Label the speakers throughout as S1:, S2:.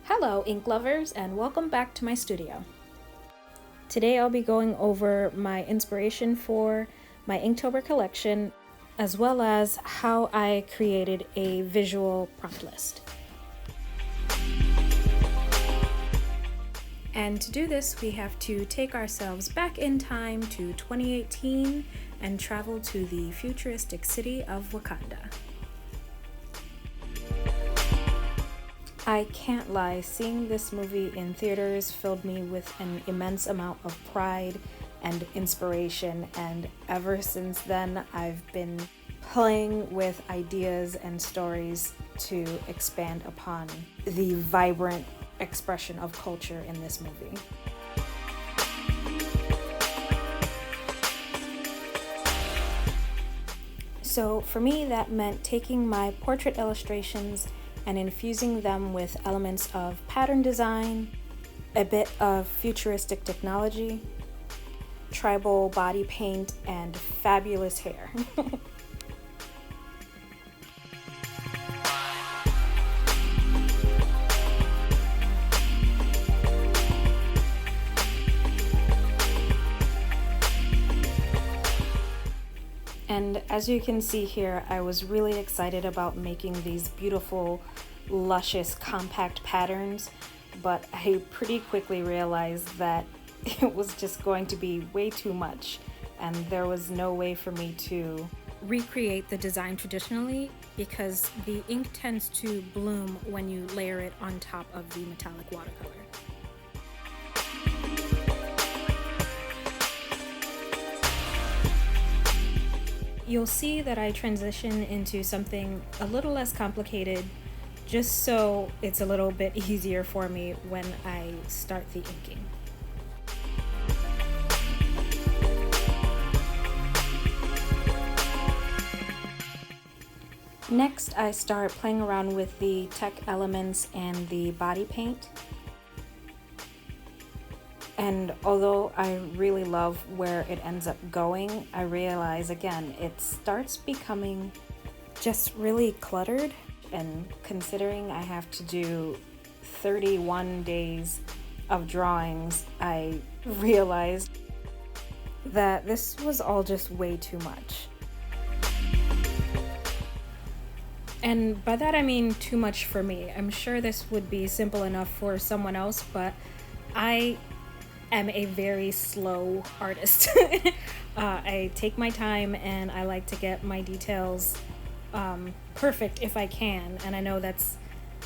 S1: Hello ink lovers and welcome back to my studio. Today I'll be going over my inspiration for my Inktober collection as well as how I created a visual prompt list. And to do this we have to take ourselves back in time to 2018 and travel to the futuristic city of Wakanda. I can't lie, seeing this movie in theaters filled me with an immense amount of pride and inspiration, and ever since then I've been playing with ideas and stories to expand upon the vibrant expression of culture in this movie. So for me that meant taking my portrait illustrations and infusing them with elements of pattern design, a bit of futuristic technology, tribal body paint, and fabulous hair. And as you can see here, I was really excited about making these beautiful, luscious, compact patterns, but I pretty quickly realized that it was just going to be way too much, and there was no way for me to recreate the design traditionally because the ink tends to bloom when you layer it on top of the metallic watercolor. You'll see that I transition into something a little less complicated just so it's a little bit easier for me when I start the inking. Next, I start playing around with the tech elements and the body paint. And although I really love where it ends up going, I realize again it starts becoming just really cluttered, and considering I have to do 31 days of drawings, I realized that this was all just way too much. And by that I mean too much for me. I'm sure this would be simple enough for someone else, but I am a very slow artist. I take my time and I like to get my details perfect if I can, and I know that's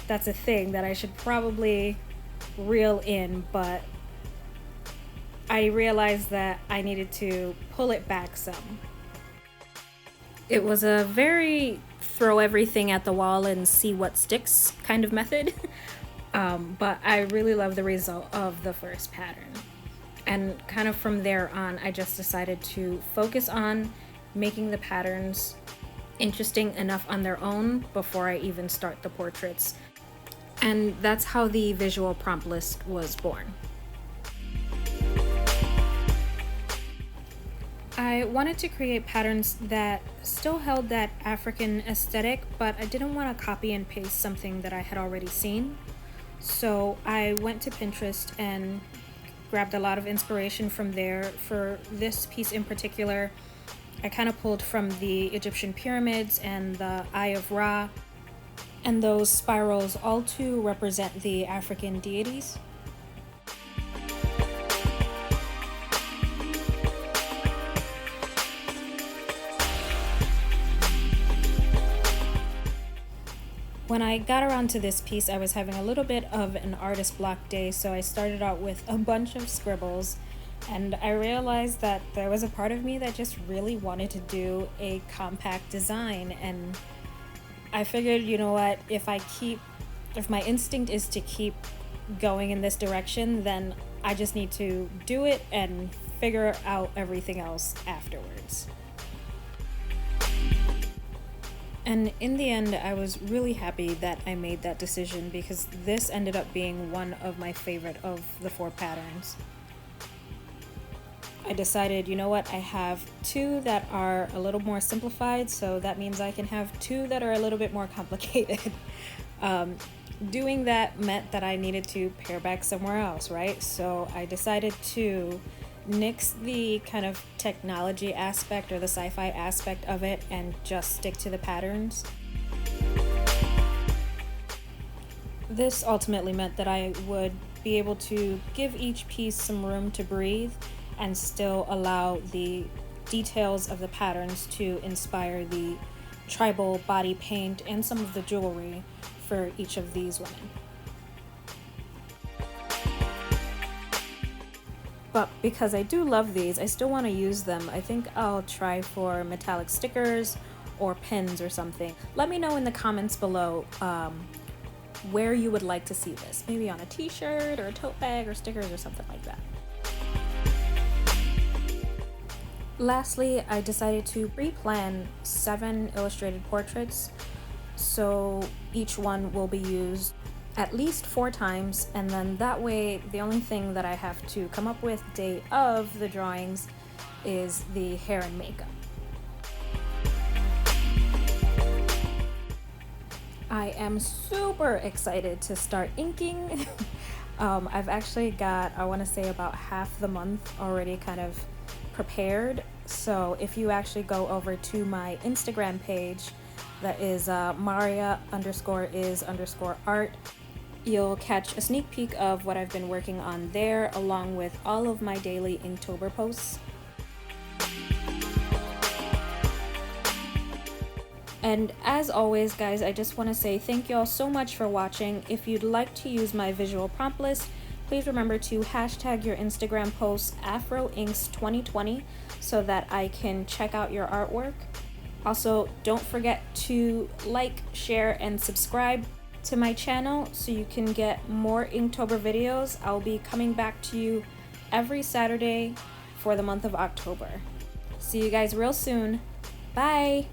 S1: a thing that I should probably reel in, but I realized that I needed to pull it back some. It was a very throw everything at the wall and see what sticks kind of method. But I really love the result of the first pattern. And kind of from there on, I just decided to focus on making the patterns interesting enough on their own before I even start the portraits. And that's how the visual prompt list was born. I wanted to create patterns that still held that African aesthetic, but I didn't want to copy and paste something that I had already seen. So I went to Pinterest and grabbed a lot of inspiration from there. For this piece in particular, I kind of pulled from the Egyptian pyramids and the Eye of Ra, and those spirals all to represent the African deities. When I got around to this piece, I was having a little bit of an artist block day, so I started out with a bunch of scribbles, and I realized that there was a part of me that just really wanted to do a compact design, and I figured, you know what, if my instinct is to keep going in this direction, then I just need to do it and figure out everything else afterwards. And in the end, I was really happy that I made that decision because this ended up being one of my favorite of the 4 patterns. I decided, you know what, I have 2 that are a little more simplified, so that means I can have 2 that are a little bit more complicated. doing that meant that I needed to pare back somewhere else, right? So I decided to nix the kind of technology aspect or the sci-fi aspect of it and just stick to the patterns. This ultimately meant that I would be able to give each piece some room to breathe and still allow the details of the patterns to inspire the tribal body paint and some of the jewelry for each of these women. But because I do love these, I still want to use them. I think I'll try for metallic stickers or pins or something. Let me know in the comments below where you would like to see this. Maybe on a t-shirt or a tote bag or stickers or something like that. Lastly, I decided to pre-plan 7 illustrated portraits, so each one will be used at least 4 times, and then that way the only thing that I have to come up with day of the drawings is the hair and makeup. I am super excited to start inking. I've actually got, I want to say, about half the month already kind of prepared. So if you actually go over to my Instagram page, that is Maria_is_art, you'll catch a sneak peek of what I've been working on there, along with all of my daily Inktober posts. And as always, guys, I just want to say thank you all so much for watching. If you'd like to use my visual prompt list, please remember to hashtag your Instagram posts AfroInks2020 so that I can check out your artwork. Also, don't forget to like, share, and subscribe to my channel so you can get more Inktober videos. I'll be coming back to you every Saturday for the month of October. See you guys real soon. Bye!